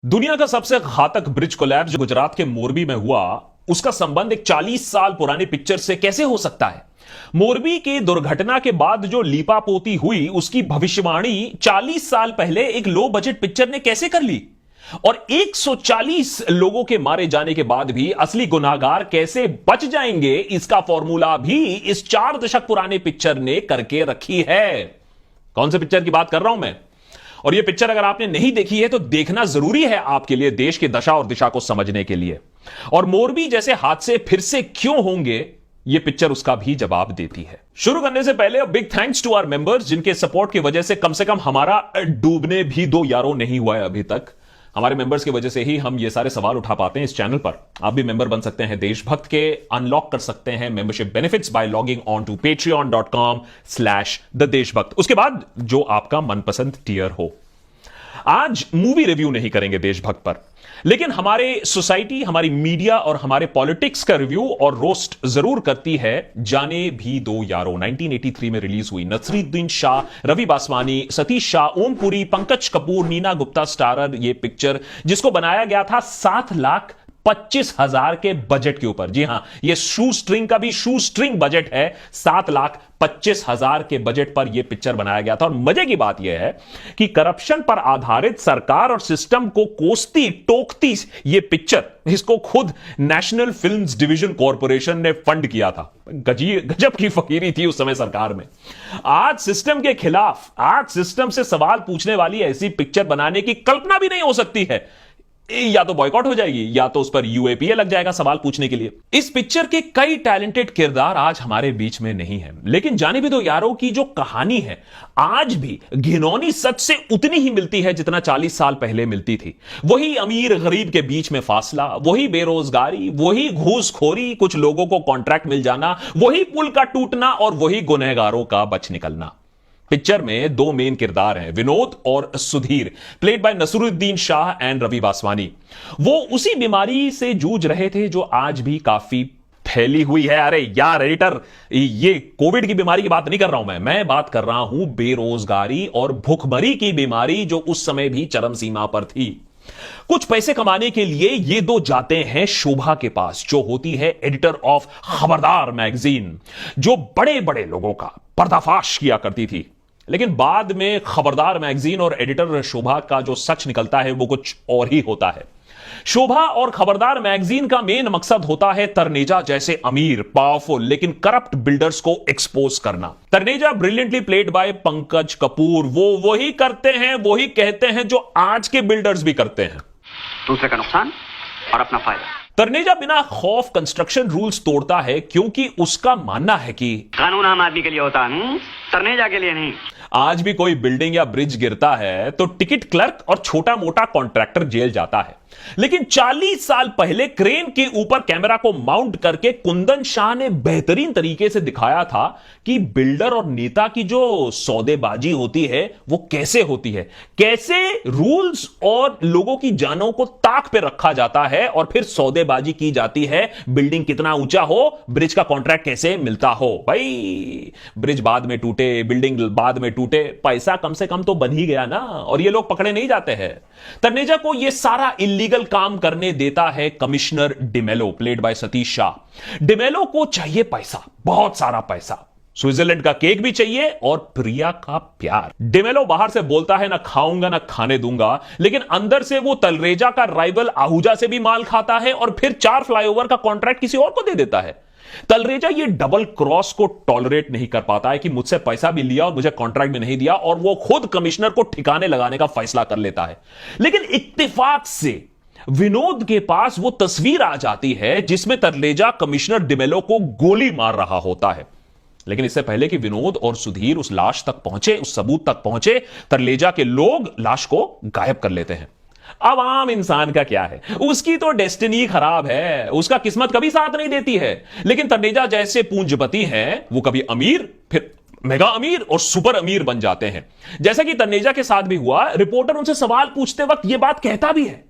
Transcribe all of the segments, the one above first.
दुनिया का सबसे घातक ब्रिज कोलैप्स जो गुजरात के मोरबी में हुआ, उसका संबंध एक 40 साल पुरानी पिक्चर से कैसे हो सकता है। मोरबी की दुर्घटना के बाद जो लीपापोती हुई, उसकी भविष्यवाणी 40 साल पहले एक लो बजट पिक्चर ने कैसे कर ली, और 140 लोगों के मारे जाने के बाद भी असली गुनाहगार कैसे बच जाएंगे, इसका फॉर्मूला भी इस 4 दशक पुराने पिक्चर ने करके रखी है। कौन से पिक्चर की बात कर रहा हूं मैं? और यह पिक्चर अगर आपने नहीं देखी है तो देखना जरूरी है आपके लिए, देश की दशा और दिशा को समझने के लिए। और मोरबी जैसे हादसे फिर से क्यों होंगे, यह पिक्चर उसका भी जवाब देती है। शुरू करने से पहले big thanks to our members, जिनके सपोर्ट की वजह से कम हमारा डूबने भी 2 यारों नहीं हुआ है अभी तक। हमारे मेंबर्स की वजह से ही हम ये सारे सवाल उठा पाते हैं इस चैनल पर। आप भी मेंबर बन सकते हैं देशभक्त के, अनलॉक कर सकते हैं membership benefits by logging on to patreon.com/thedeshbhakt। उसके बाद जो आपका मनपसंद टियर हो। आज मूवी रिव्यू नहीं करेंगे देशभक्त पर, लेकिन हमारे सोसाइटी, हमारी मीडिया और हमारे पॉलिटिक्स का रिव्यू और रोस्ट जरूर करती है जाने भी दो यारों। 1983 में रिलीज हुई, नसरुद्दीन शाह, रवि बासवानी, सतीश शाह, ओम पुरी, पंकज कपूर, नीना गुप्ता स्टारर ये पिक्चर, जिसको बनाया गया था 7,25,000 के बजट के ऊपर। जी हां, ये शू स्ट्रिंग का भी शू स्ट्रिंग बजट है। 7,25,000 के बजट पर यह पिक्चर बनाया गया था। और मजे की बात यह है कि करप्शन पर आधारित सरकार और सिस्टम को कोसती टोकती यह पिक्चर, इसको खुद नेशनल फिल्म्स डिवीजन कॉरपोरेशन ने फंड किया था। गजब की फकीरी थी उस समय सरकार में। आज सिस्टम के खिलाफ, आज सिस्टम से सवाल पूछने वाली ऐसी पिक्चर बनाने की कल्पना भी नहीं हो सकती है। या तो बॉयकॉट हो जाएगी, या तो उस पर यूएपीए लग जाएगा सवाल पूछने के लिए। इस पिक्चर के कई टैलेंटेड किरदार आज हमारे बीच में नहीं है, लेकिन जाने भी दो यारों की जो कहानी है आज भी घिनौनी सच से उतनी ही मिलती है जितना 40 साल पहले मिलती थी। वही अमीर गरीब के बीच में फासला, वही बेरोजगारी, वही घूसखोरी, कुछ लोगों को कॉन्ट्रैक्ट मिल जाना, वही पुल का टूटना और वही गुनहगारों का बच निकलना। पिक्चर में 2 मेन किरदार हैं, विनोद और Sudhir, played by Naseeruddin Shah and Ravi Baswani. वो उसी बीमारी से जूझ रहे थे जो आज भी काफी फैली हुई है। अरे यार एडिटर, ये कोविड की बीमारी की बात नहीं कर रहा हूं मैं बात कर रहा हूं बेरोजगारी और भूखमरी की बीमारी, जो उस समय भी चरम सीमा पर थी। कुछ पैसे कमाने के लिए ये 2 जाते हैं शोभा के पास, जो होती है एडिटर ऑफ खबरदार मैगजीन, जो बड़े बड़े लोगों का पर्दाफाश किया करती थी। लेकिन बाद में खबरदार मैगजीन और एडिटर शोभा का जो सच निकलता है वो कुछ और ही होता है। शोभा और खबरदार मैगजीन का मेन मकसद होता है तरनेजा जैसे अमीर, पावरफुल लेकिन करप्ट बिल्डर्स को एक्सपोज करना। Tarneja brilliantly played by Pankaj Kapoor, वो वही करते हैं, वही कहते हैं जो आज के बिल्डर्स भी करते हैं, दूसरे का नुकसान और अपना फायदा। तरनेजा बिना खौफ कंस्ट्रक्शन रूल्स तोड़ता है, क्योंकि उसका मानना है कि कानून आम आदमी के लिए होता है, तरनेजा के लिए नहीं। आज भी कोई बिल्डिंग या ब्रिज गिरता है तो टिकट क्लर्क और छोटा मोटा कॉन्ट्रैक्टर जेल जाता है, लेकिन 40 साल पहले क्रेन के ऊपर कैमरा को माउंट करके कुंदन शाह ने बेहतरीन तरीके से दिखाया था कि बिल्डर और नेता की जो सौदेबाजी होती है वो कैसे होती है, कैसे रूल्स और लोगों की जानों को ताक पे रखा जाता है और फिर सौदेबाजी की जाती है। बिल्डिंग कितना ऊंचा हो, ब्रिज का कॉन्ट्रैक्ट कैसे मिलता हो। भाई ब्रिज बाद में टूटे, बिल्डिंग बाद में टूटे, पैसा कम से कम तो बन ही गया ना, और ये लोग पकड़े नहीं जाते हैं। तरनेजा को यह सारा इलीगल काम करने देता है commissioner D'Mello, played by Satish Shah. D'Mello को चाहिए पैसा, बहुत सारा पैसा, स्विट्जरलैंड का केक भी चाहिए और प्रिया का प्यार। डिमेलो बाहर से बोलता है ना खाऊंगा ना खाने दूंगा, लेकिन अंदर से वो तलरेजा का राइवल आहूजा से भी माल खाता है और फिर 4 फ्लाईओवर का कॉन्ट्रैक्ट किसी और को दे देता है। तलरेजा ये डबल क्रॉस को टॉलरेट नहीं कर पाता है कि मुझसे पैसा भी लिया और मुझे कॉन्ट्रैक्ट भी नहीं दिया, और वो खुद कमिश्नर को ठिकाने लगाने का फैसला कर लेता है। लेकिन इत्तेफाक से विनोद के पास वो तस्वीर आ जाती है जिसमें तलरेजा कमिश्नर डिमेलो को गोली मार रहा होता है। लेकिन इससे पहले कि विनोद और सुधीर उस लाश तक पहुंचे, उस सबूत तक पहुंचे, तलरेजा के लोग लाश को गायब कर लेते हैं। अब आम इंसान का क्या है, उसकी तो डेस्टिनी खराब है, उसका किस्मत कभी साथ नहीं देती है। लेकिन तलरेजा जैसे पूंजीपति हैं, वो कभी अमीर, फिर मेगा अमीर और सुपर अमीर बन जाते हैं। जैसा कि तलरेजा के साथ भी हुआ, रिपोर्टर उनसे सवाल पूछते वक्त यह बात कहता भी है,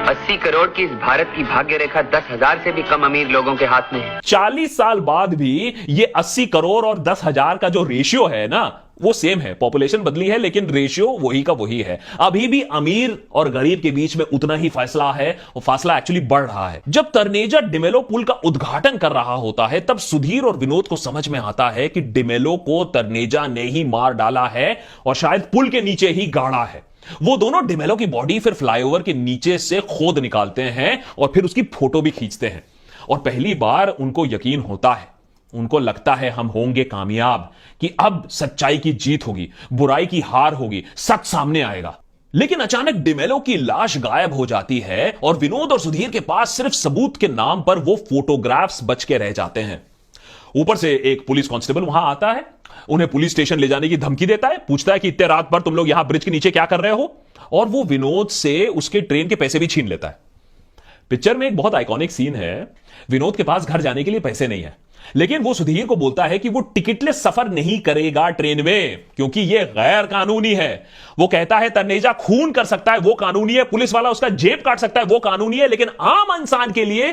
80 करोड़ की इस भारत की भाग्य रेखा 10,000 से भी कम अमीर लोगों के हाथ में है। 40 साल बाद भी ये 80 करोड़ और 10,000 का जो रेशियो है ना, वो सेम है, पॉपुलेशन बदली है लेकिन रेशियो वही का वही है। अभी भी अमीर और गरीब के बीच में उतना ही फासला है और फासला एक्चुअली बढ़ रहा है। जब तनेजा डिमेलो पुल का उद्घाटन कर रहा होता है तब सुधीर और विनोद को समझ में आता है कि डिमेलो को तनेजा ने ही मार डाला है और शायद पुल के नीचे ही गाड़ा है। वो दोनों डिमेलो की बॉडी फिर फ्लाईओवर के नीचे से खोद निकालते हैं और फिर उसकी फोटो भी खींचते हैं और पहली बार उनको यकीन होता है, उनको लगता है हम होंगे कामयाब, कि अब सच्चाई की जीत होगी, बुराई की हार होगी, सच सामने आएगा। लेकिन अचानक डिमेलो की लाश गायब हो जाती है और विनोद और सुधीर के पास सिर्फ सबूत के नाम पर वो फोटोग्राफ्स बच के रह जाते हैं। ऊपर से एक पुलिस कांस्टेबल वहां आता है, उन्हें पुलिस स्टेशन ले जाने की धमकी देता है, पूछता है कि इतने रात भर तुम लोग यहां ब्रिज के नीचे क्या कर रहे हो, और वो विनोद से उसके ट्रेन के पैसे भी छीन लेता है। पिक्चर में एक बहुत आइकॉनिक सीन है, विनोद के पास घर जाने के लिए पैसे नहीं है लेकिन वो सुधीर को बोलता है कि वो टिकटलेस सफर नहीं करेगा ट्रेन में क्योंकि ये गैर कानूनी है। वो कहता है तनेजा खून कर सकता है, वो कानूनी है, पुलिस वाला उसका जेब काट सकता है, वो कानूनी है, लेकिन आम इंसान के लिए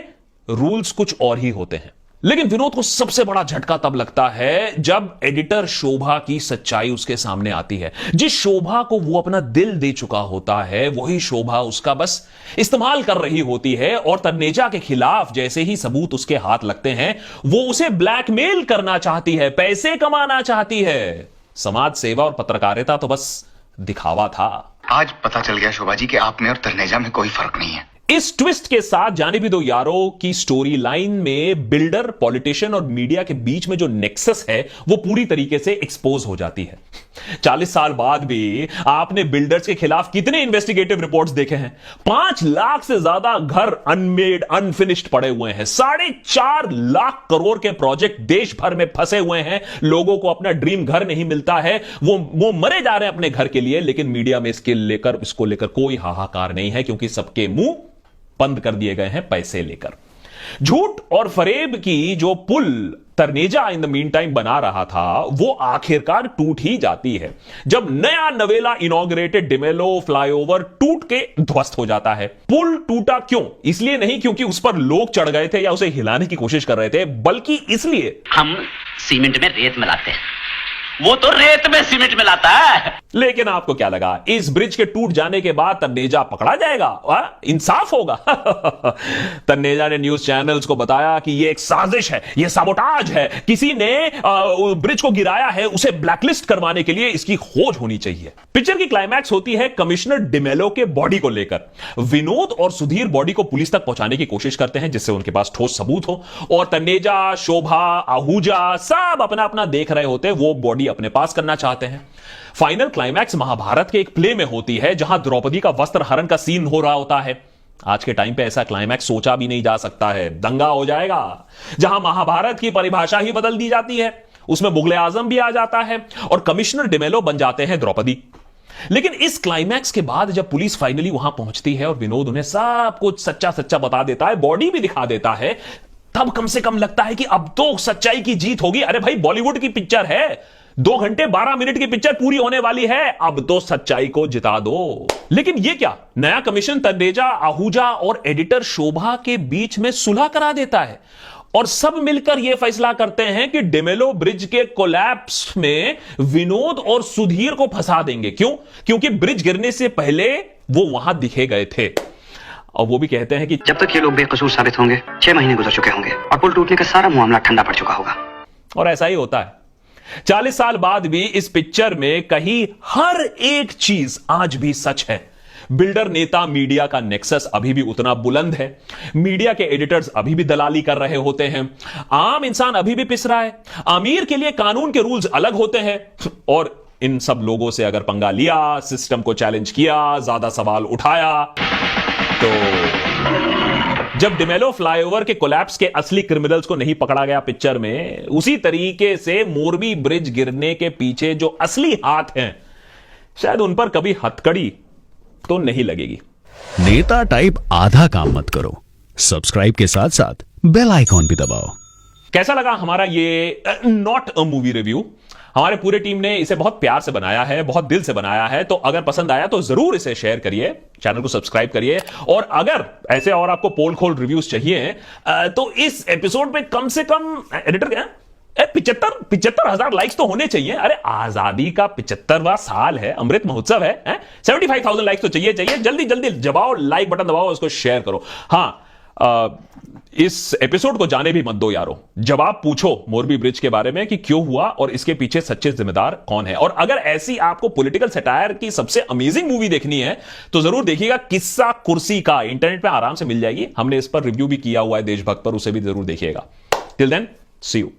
रूल्स कुछ और ही होते हैं। लेकिन विनोद को सबसे बड़ा झटका तब लगता है जब एडिटर शोभा की सच्चाई उसके सामने आती है। जिस शोभा को वो अपना दिल दे चुका होता है वही शोभा उसका बस इस्तेमाल कर रही होती है और तनेजा के खिलाफ जैसे ही सबूत उसके हाथ लगते हैं वो उसे ब्लैकमेल करना चाहती है, पैसे कमाना चाहती है। समाज सेवा और पत्रकारिता तो बस दिखावा था। आज पता चल गया शोभा जी कि आप में और तनेजा में कोई फर्क नहीं है। इस ट्विस्ट के साथ जाने भी दो यारों की स्टोरी लाइन में बिल्डर, पॉलिटिशियन और मीडिया के बीच में जो नेक्सस है वो पूरी तरीके से एक्सपोज हो जाती है। 40 साल बाद भी आपने बिल्डर्स के खिलाफ कितने इन्वेस्टिगेटिव रिपोर्ट्स देखे हैं? 5 लाख से ज्यादा घर अनमेड, अनफिनिश्ड पड़े हुए हैं। 4.5 लाख करोड़ के प्रोजेक्ट देश भर में फंसे हुए हैं। लोगों को अपना ड्रीम घर नहीं मिलता है, वो मरे जा रहे हैं अपने घर के लिए, लेकिन मीडिया में इसको लेकर कोई हाहाकार नहीं है क्योंकि सबके मुंह बंद कर दिए गए हैं पैसे लेकर। झूठ और फरेब की जो पुल Taneja in the meantime बना रहा था वो आखिरकार टूट ही जाती है जब नया नवेला इनॉग्रेटेड डिमेलो फ्लाईओवर टूट के ध्वस्त हो जाता है। पुल टूटा क्यों? इसलिए नहीं क्योंकि उस पर लोग चढ़ गए थे या उसे हिलाने की कोशिश कर रहे थे, बल्कि इसलिए हम सीमेंट में रेत मिलाते हैं, वो तो रेत में सीमेंट मिलाता है। लेकिन आपको क्या लगा इस ब्रिज के टूट जाने के बाद तनेजा पकड़ा जाएगा? इंसाफ होगा? तनेजा ने न्यूज चैनल्स को बताया कि यह एक साजिश है, यह साबोटाज है, किसी ने ब्रिज को गिराया है, उसे ब्लैकलिस्ट करवाने के लिए इसकी खोज होनी चाहिए। पिक्चर की क्लाइमैक्स होती है कमिश्नर डिमेलो के बॉडी को लेकर। विनोद और सुधीर बॉडी को पुलिस तक पहुंचाने की कोशिश करते हैं जिससे उनके पास ठोस सबूत हो, और तनेजा, शोभा, आहूजा सब अपना अपना देख रहे होते, वो बॉडी अपने पास करना चाहते हैं। फाइनल क्लाइमैक्स महाभारत के एक प्ले में होती है जहां द्रौपदी का वस्त्र हरण का सीन हो रहा होता है। आज के टाइम पे ऐसा क्लाइमैक्स सोचा भी नहीं जा सकता है, दंगा हो जाएगा। जहां महाभारत की परिभाषा ही बदल दी जाती है, उसमें मुगले आजम भी आ जाता है और कमिश्नर डिमेलो बन जाते हैं द्रौपदी। लेकिन इस क्लाइमैक्स के बाद जब पुलिस फाइनली वहां पहुंचती है और विनोद उन्हें सब कुछ सच्चा सच्चा बता देता है, बॉडी भी दिखा देता है, तब कम से कम लगता है कि अब तो सच्चाई की जीत होगी। अरे भाई, बॉलीवुड की पिक्चर है, 2 घंटे 12 मिनट की पिक्चर पूरी होने वाली है, अब तो सच्चाई को जिता दो। लेकिन ये क्या, नया कमीशन तनेजा, आहूजा और एडिटर शोभा के बीच में सुलह करा देता है और सब मिलकर यह फैसला करते हैं कि डिमेलो ब्रिज के कोलैप्स में विनोद और सुधीर को फंसा देंगे। क्यों? क्योंकि ब्रिज गिरने से पहले वो वहां दिखे गए थे। और वो भी कहते हैं कि जब तक ये लोग बेकसूर साबित होंगे 6 महीने गुजर चुके होंगे और पुल टूटने का सारा मामला ठंडा पड़ चुका होगा। और ऐसा ही होता है। 40 साल बाद भी इस पिक्चर में कहीं हर एक चीज आज भी सच है। बिल्डर, नेता, मीडिया का नेक्सस अभी भी उतना बुलंद है। मीडिया के एडिटर्स अभी भी दलाली कर रहे होते हैं। आम इंसान अभी भी पिस रहा है। अमीर के लिए कानून के रूल्स अलग होते हैं। और इन सब लोगों से अगर पंगा लिया, सिस्टम को चैलेंज किया, ज्यादा सवाल उठाया, तो जब डिमेलो फ्लाईओवर के कोलैप्स के असली क्रिमिनल्स को नहीं पकड़ा गया पिक्चर में, उसी तरीके से मोरबी ब्रिज गिरने के पीछे जो असली हाथ हैं, शायद उन पर कभी हथकड़ी तो नहीं लगेगी। नेता टाइप आधा काम मत करो, सब्सक्राइब के साथ साथ बेल आइकॉन भी दबाओ। कैसा लगा हमारा ये नॉट अ मूवी रिव्यू? हमारे पूरे टीम ने इसे बहुत प्यार से बनाया है, बहुत दिल से बनाया है। तो अगर पसंद आया तो जरूर इसे शेयर करिए, चैनल को सब्सक्राइब करिए, और अगर ऐसे और आपको पोल खोल रिव्यूज चाहिए तो इस एपिसोड में कम से कम एडिटर क्या पिचहत्तर हजार लाइक्स तो होने चाहिए। अरे आजादी का 75वां साल है, अमृत महोत्सव है, 75,000 लाइक्स तो चाहिए। जल्दी जल्दी दबाओ, लाइक बटन दबाओ, उसको शेयर करो। हां, इस एपिसोड को जाने भी मत दो यारो। जवाब पूछो मोरबी ब्रिज के बारे में कि क्यों हुआ और इसके पीछे सच्चे जिम्मेदार कौन है। और अगर ऐसी आपको पॉलिटिकल सटायर की सबसे अमेजिंग मूवी देखनी है तो जरूर देखिएगा किस्सा कुर्सी का, इंटरनेट पे आराम से मिल जाएगी। हमने इस पर रिव्यू भी किया हुआ है देशभक्त पर, उसे भी जरूर देखिएगा। Till then see you.